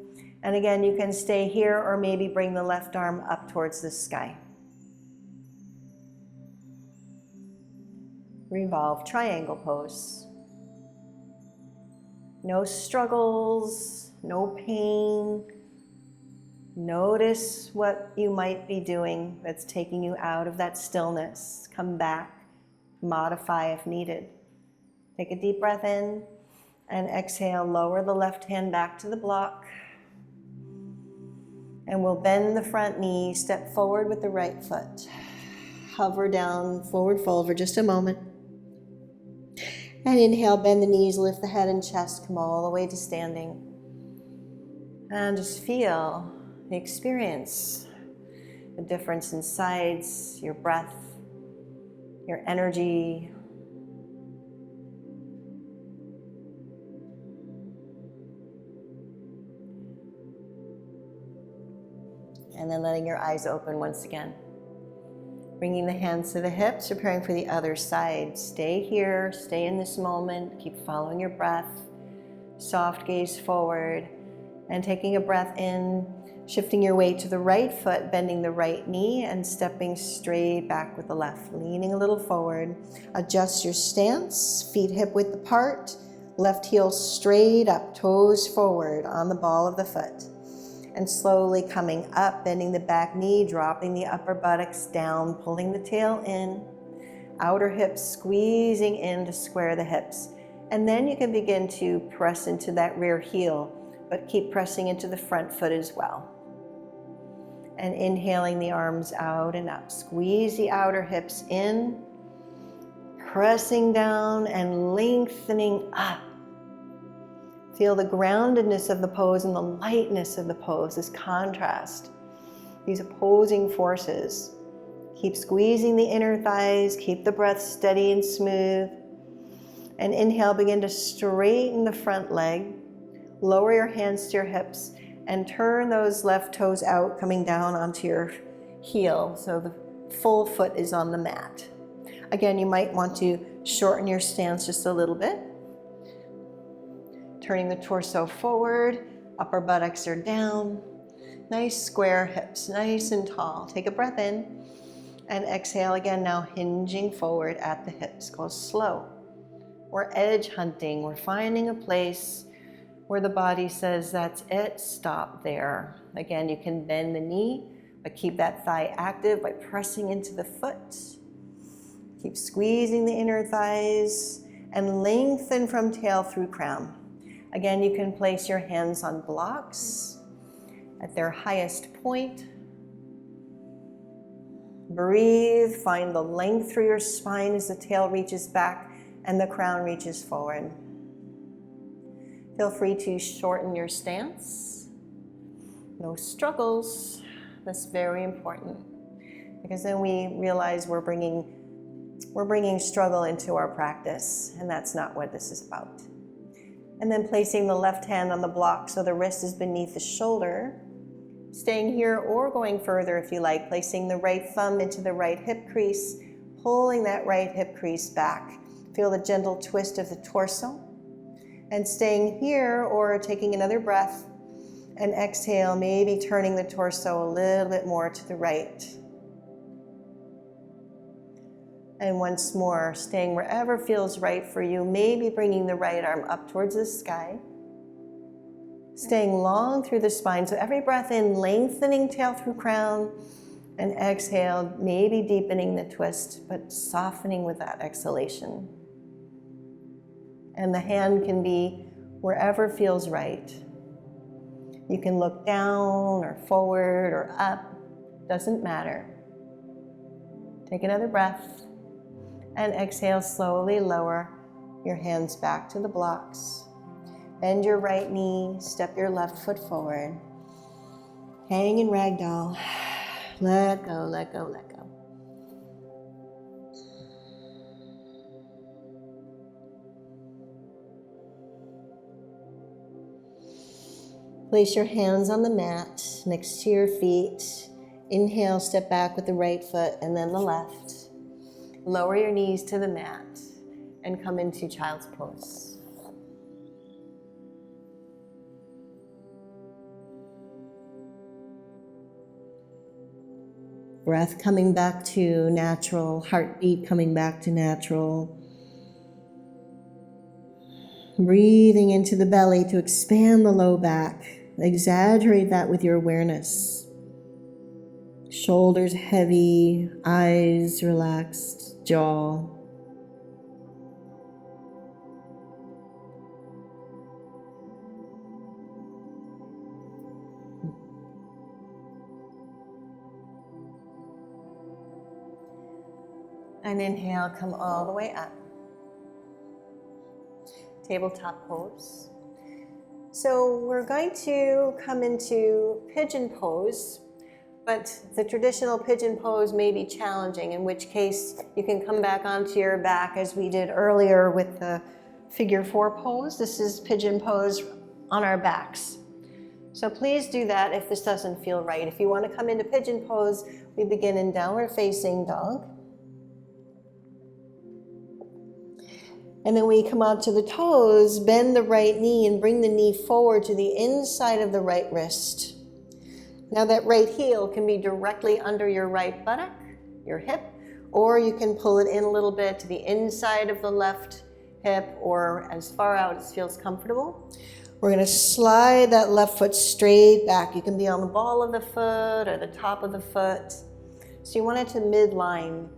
And again, you can stay here or maybe bring the left arm up towards the sky. Revolve, triangle pose. No struggles, no pain. Notice what you might be doing that's taking you out of that stillness. Come back, modify if needed. Take a deep breath in and exhale. Lower the left hand back to the block. And we'll bend the front knee, step forward with the right foot. Hover down, forward fold for just a moment. And inhale, bend the knees, lift the head and chest, come all the way to standing. And just feel the experience, the difference in sides, your breath, your energy. And then letting your eyes open once again. Bringing the hands to the hips, preparing for the other side. Stay here, stay in this moment, keep following your breath. Soft gaze forward and taking a breath in, shifting your weight to the right foot, bending the right knee and stepping straight back with the left, leaning a little forward. Adjust your stance, feet hip width apart, left heel straight up, toes forward on the ball of the foot. And slowly coming up, bending the back knee, dropping the upper buttocks down, pulling the tail in, outer hips squeezing in to square the hips. And then you can begin to press into that rear heel, but keep pressing into the front foot as well. And inhaling the arms out and up. Squeeze the outer hips in, pressing down and lengthening up. Feel the groundedness of the pose and the lightness of the pose, this contrast, these opposing forces. Keep squeezing the inner thighs, keep the breath steady and smooth. And inhale, begin to straighten the front leg, lower your hands to your hips, and turn those left toes out, coming down onto your heel, so the full foot is on the mat. Again, you might want to shorten your stance just a little bit. Turning the torso forward, upper buttocks are down. Nice square hips, nice and tall. Take a breath in and exhale again, now hinging forward at the hips. Go slow. We're edge hunting. We're finding a place where the body says, that's it, stop there. Again, you can bend the knee, but keep that thigh active by pressing into the foot. Keep squeezing the inner thighs and lengthen from tail through crown. Again, you can place your hands on blocks at their highest point. Breathe, find the length through your spine as the tail reaches back and the crown reaches forward. Feel free to shorten your stance. No struggles. That's very important, because then we realize we're bringing struggle into our practice, and that's not what this is about. And then placing the left hand on the block so the wrist is beneath the shoulder. Staying here or going further if you like, placing the right thumb into the right hip crease, pulling that right hip crease back. Feel the gentle twist of the torso. And staying here or taking another breath and exhale, maybe turning the torso a little bit more to the right. And once more, staying wherever feels right for you, maybe bringing the right arm up towards the sky. Staying long through the spine, so every breath in, lengthening tail through crown, and exhale, maybe deepening the twist, but softening with that exhalation. And the hand can be wherever feels right. You can look down or forward or up, doesn't matter. Take another breath. And exhale, slowly lower your hands back to the blocks. Bend your right knee, step your left foot forward. Hang in ragdoll. Let go, let go, let go. Place your hands on the mat next to your feet. Inhale, step back with the right foot and then the left. Lower your knees to the mat and come into child's pose. Breath coming back to natural, heartbeat coming back to natural. Breathing into the belly to expand the low back. Exaggerate that with your awareness. Shoulders heavy, eyes relaxed, jaw. And inhale, come all the way up. Tabletop pose. So we're going to come into pigeon pose, but the traditional pigeon pose may be challenging, in which case you can come back onto your back as we did earlier with the figure 4 pose. This is pigeon pose on our backs. So please do that if this doesn't feel right. If you want to come into pigeon pose, we begin in downward facing dog. And then we come onto the toes, bend the right knee and bring the knee forward to the inside of the right wrist. Now that right heel can be directly under your right buttock, your hip, or you can pull it in a little bit to the inside of the left hip or as far out as feels comfortable. We're going to slide that left foot straight back. You can be on the ball of the foot or the top of the foot. So you want it to midline.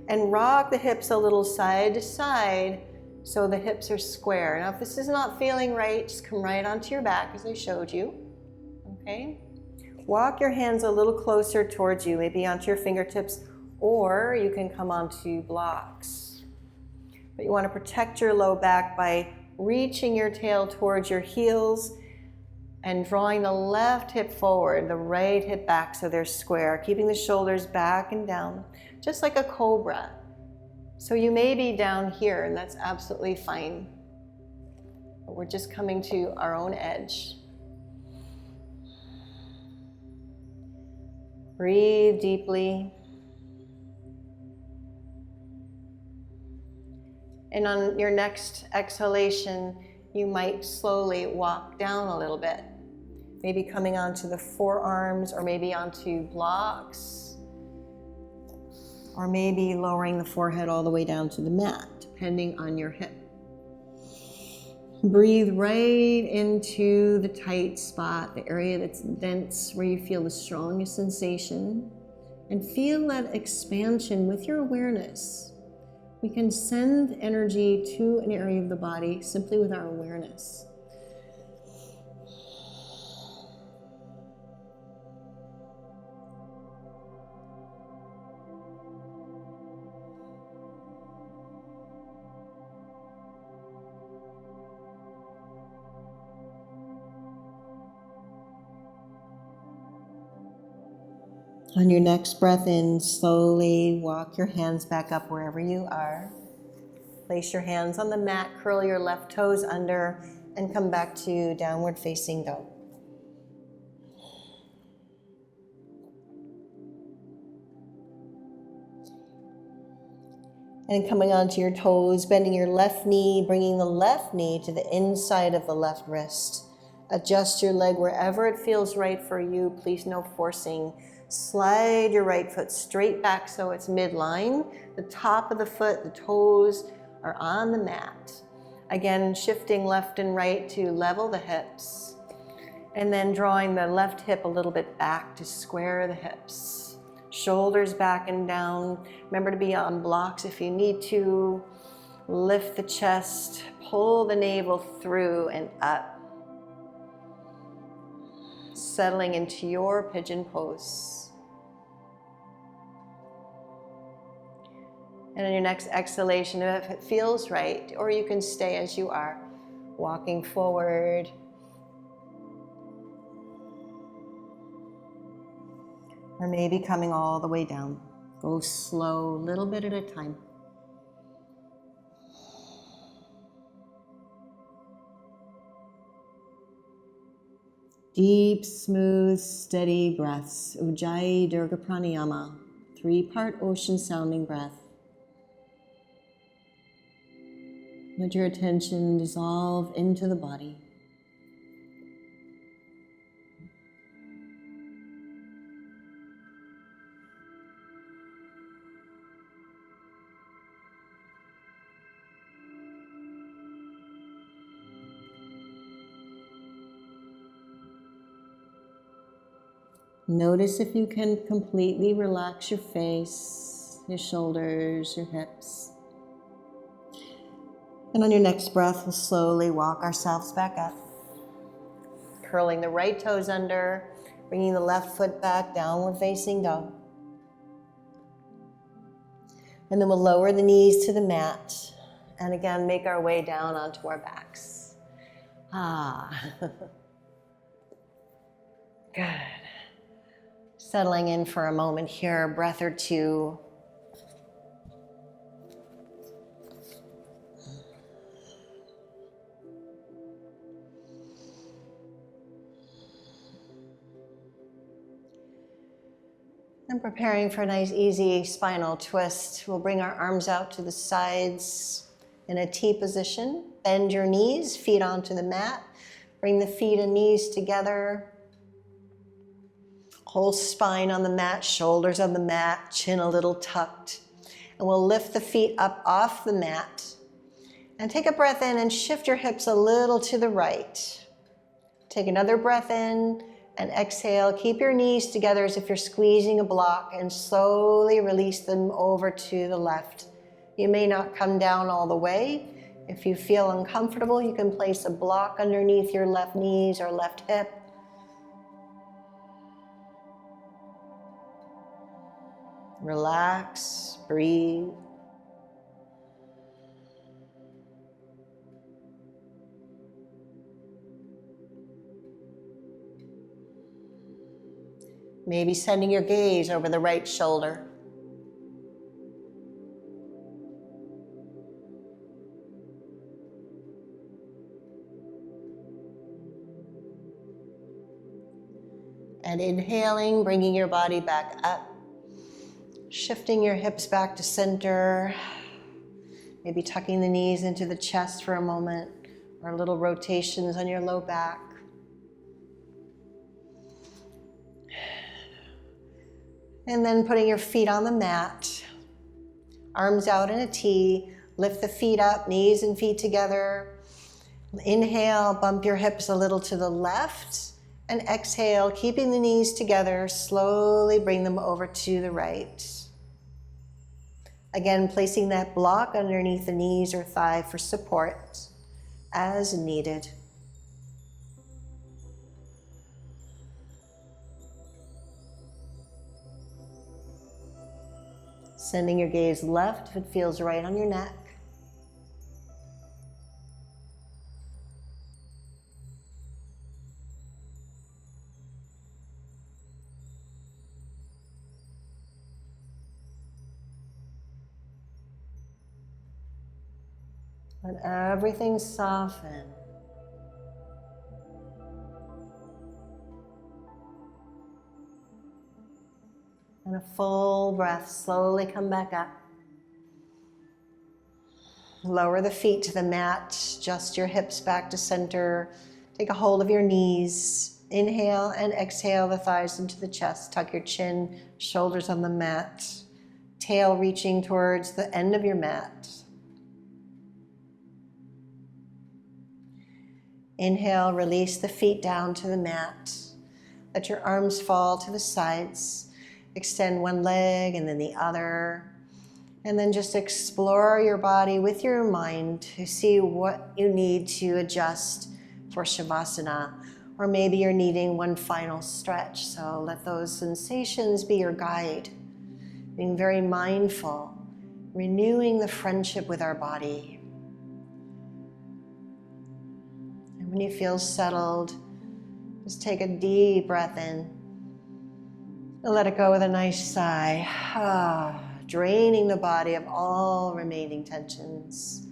And rock the hips a little side to side so the hips are square. Now if this is not feeling right, just come right onto your back as I showed you. Okay? Walk your hands a little closer towards you, maybe onto your fingertips, or you can come onto blocks. But you want to protect your low back by reaching your tail towards your heels and drawing the left hip forward, the right hip back so they're square, keeping the shoulders back and down, just like a cobra. So you may be down here, and that's absolutely fine. But we're just coming to our own edge. Breathe deeply. And on your next exhalation, you might slowly walk down a little bit. Maybe coming onto the forearms or maybe onto blocks. Or maybe lowering the forehead all the way down to the mat, depending on your hip. Breathe right into the tight spot, the area that's dense, where you feel the strongest sensation, and feel that expansion with your awareness. We can send energy to an area of the body simply with our awareness. On your next breath in, slowly walk your hands back up wherever you are. Place your hands on the mat, curl your left toes under, and come back to downward facing dog. And coming onto your toes, bending your left knee, bringing the left knee to the inside of the left wrist. Adjust your leg wherever it feels right for you. Please, no forcing. Slide your right foot straight back so it's midline. The top of the foot, the toes are on the mat. Again, shifting left and right to level the hips. And then drawing the left hip a little bit back to square the hips. Shoulders back and down. Remember to be on blocks if you need to. Lift the chest, pull the navel through and up. Settling into your pigeon pose. And on your next exhalation, if it feels right, or you can stay as you are, walking forward. Or maybe coming all the way down. Go slow, a little bit at a time. Deep, smooth, steady breaths. Ujjayi Dirga Pranayama, 3-part ocean sounding breath. Let your attention dissolve into the body. Notice if you can completely relax your face, your shoulders, your hips. And on your next breath, we'll slowly walk ourselves back up. Curling the right toes under, bringing the left foot back, downward facing dog. And then we'll lower the knees to the mat. And again, make our way down onto our backs. Good. Settling in for a moment here, a breath or two. And preparing for a nice easy spinal twist, we'll bring our arms out to the sides in a T position. Bend your knees, feet onto the mat. Bring the feet and knees together. Whole spine on the mat, shoulders on the mat, chin a little tucked. And we'll lift the feet up off the mat. And take a breath in and shift your hips a little to the right. Take another breath in. And exhale, keep your knees together as if you're squeezing a block and slowly release them over to the left. You may not come down all the way. If you feel uncomfortable, you can place a block underneath your left knees or left hip. Relax, breathe. Maybe sending your gaze over the right shoulder. And inhaling, bringing your body back up. Shifting your hips back to center. Maybe tucking the knees into the chest for a moment, or little rotations on your low back. And then putting your feet on the mat, arms out in a T, lift the feet up, knees and feet together. Inhale, bump your hips a little to the left, and exhale, keeping the knees together, slowly bring them over to the right. Again, placing that block underneath the knees or thigh for support as needed. Sending your gaze left if it feels right on your neck. Let everything soften. And a full breath, slowly come back up. Lower the feet to the mat, adjust your hips back to center. Take a hold of your knees. Inhale and exhale the thighs into the chest. Tuck your chin, shoulders on the mat. Tail reaching towards the end of your mat. Inhale, release the feet down to the mat. Let your arms fall to the sides. Extend one leg and then the other. And then just explore your body with your mind to see what you need to adjust for Shavasana. Or maybe you're needing one final stretch. So let those sensations be your guide. Being very mindful, renewing the friendship with our body. And when you feel settled, just take a deep breath in. And let it go with a nice sigh. Draining the body of all remaining tensions.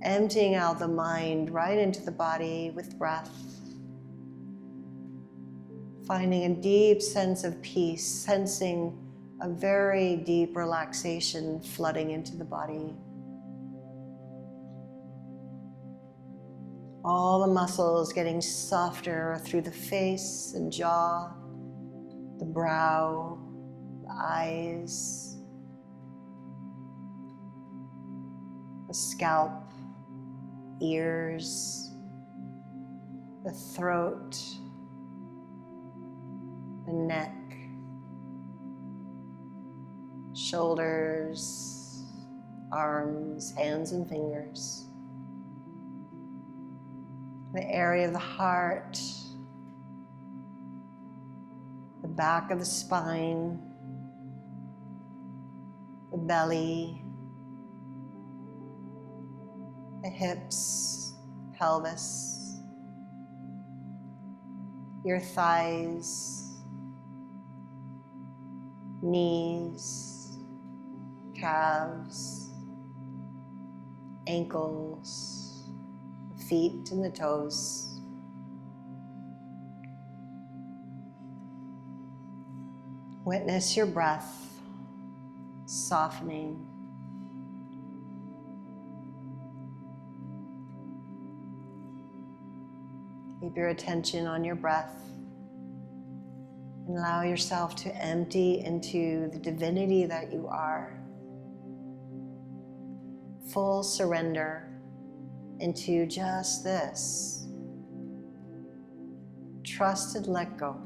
Emptying out the mind right into the body with breath. Finding a deep sense of peace, sensing a very deep relaxation flooding into the body. All the muscles getting softer through the face and jaw, the brow, the eyes, the scalp, ears, the throat, the and neck, shoulders, arms, hands and fingers, the area of the heart, the back of the spine, the belly, the hips, pelvis, your thighs, knees, calves, ankles, the feet and the toes. Witness your breath softening. Keep your attention on your breath and allow yourself to empty into the divinity that you are. Full surrender into just this. Trust and let go.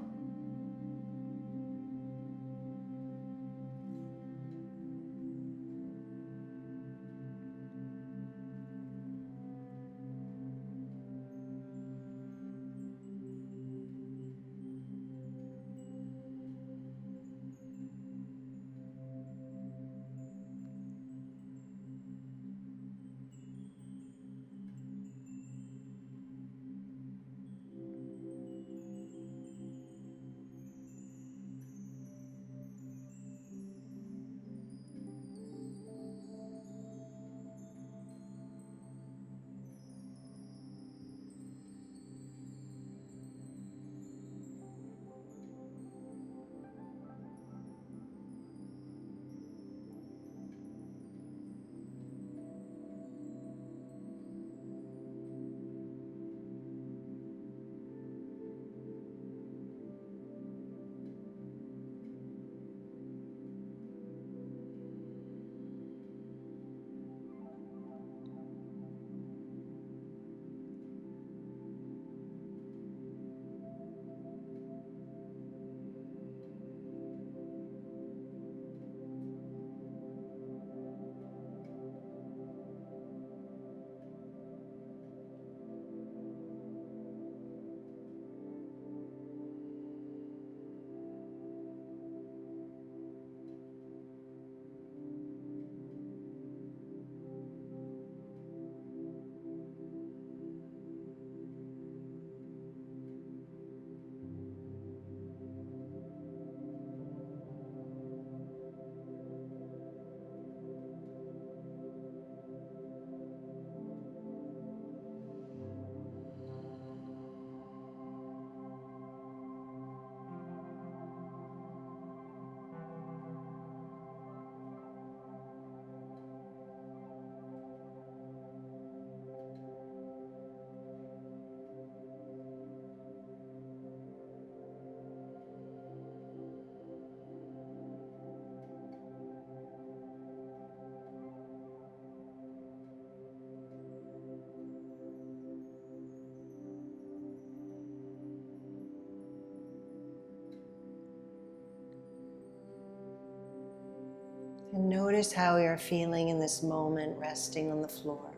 And notice how you're feeling in this moment, resting on the floor.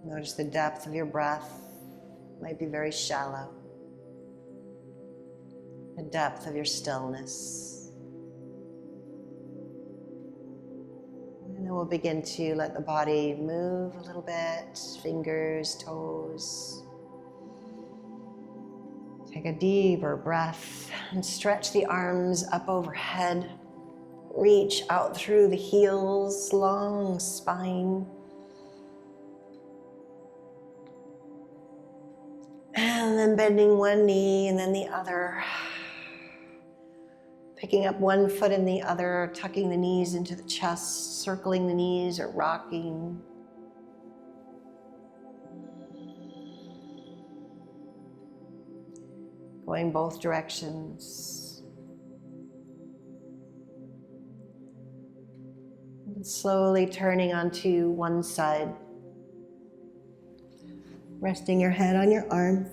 Notice the depth of your breath might be very shallow. The depth of your stillness. And then we'll begin to let the body move a little bit, fingers, toes. Take a deeper breath and stretch the arms up overhead. Reach out through the heels, long spine. And then bending one knee and then the other. Picking up one foot and the other, tucking the knees into the chest, circling the knees or rocking. Going both directions. And slowly turning onto one side. Resting your head on your arm.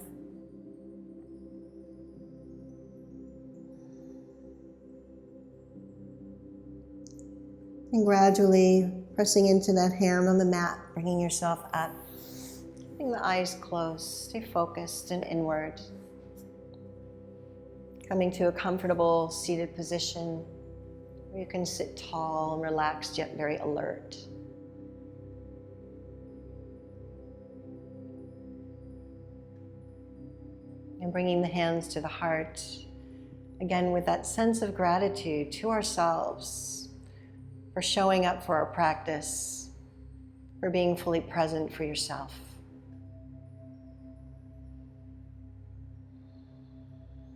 And gradually pressing into that hand on the mat, bringing yourself up. Keeping the eyes closed, stay focused and inward. Coming to a comfortable seated position where you can sit tall and relaxed yet very alert. And bringing the hands to the heart, again with that sense of gratitude to ourselves for showing up for our practice, for being fully present for yourself.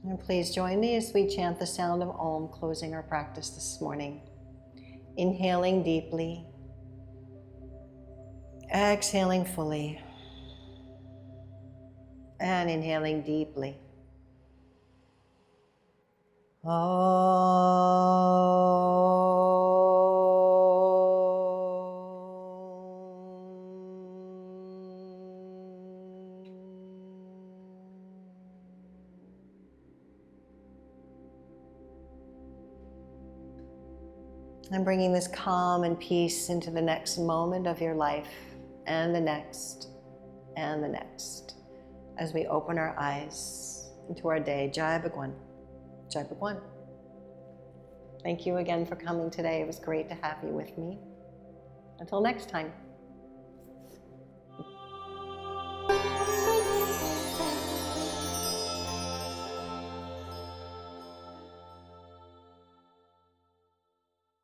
And please join me as we chant the sound of Om, closing our practice this morning. Inhaling deeply, exhaling fully, and inhaling deeply. And bringing this calm and peace into the next moment of your life, and the next, and the next, as we open our eyes into our day. Jai Bhagwan. Jai Bhagwan. Thank you again for coming today. It was great to have you with me. Until next time.